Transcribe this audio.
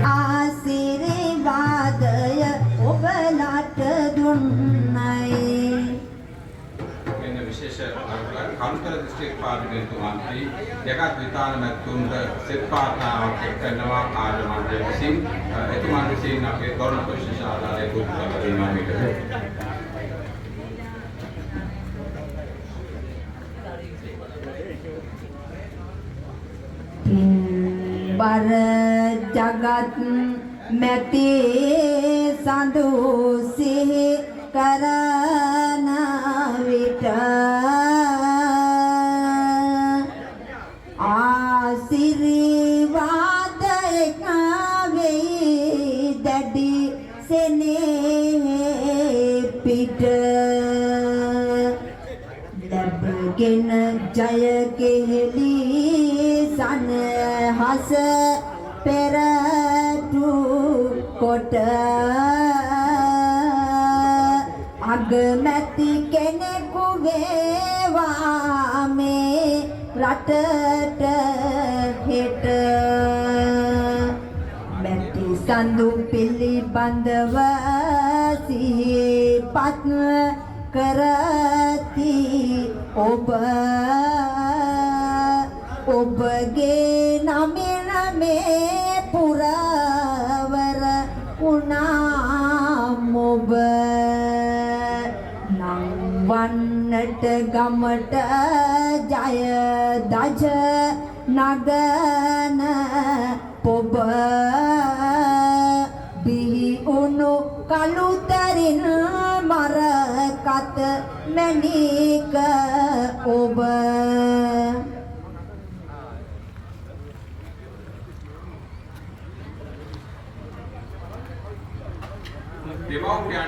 ආශිර්වාදය ඔබලාට දුන්නයි. මෙන්න විශේෂ කලුතර දිස්ත්‍රික් පාර්ලිමේන්තු මන්ත්‍රී ජගත් විතාන මැතිතුන්ට සෙත් ප්‍රාර්ථනාවක් කරනවා ආර්ය මණ්ඩලය විසින්. එතුමන් විසින් අපේ ගෞරව ප්‍රශංසා ආදායය දුක් කරනවා මේක. බර ජගත් මැති සඳු සිහි කරන විට ආශිර්වාදයක් වේ දැඩි සෙනෙහ පිට ලැබගෙන ජය කෙහෙලි සනහස පෙරටු කොට අගමැති කෙනෙකු වේවා මේ රටට හෙට මැති සඳු පිළිබඳව සිහිපත් කරති ඔබගේ නමින් මේ පුරවර වුණාම ඔබ නම් වන්නට ගමට ජය දජ නගන පොබ බිහි උණු කලුතරින් මරකත මැණික ඔබ දෙමව්පියන්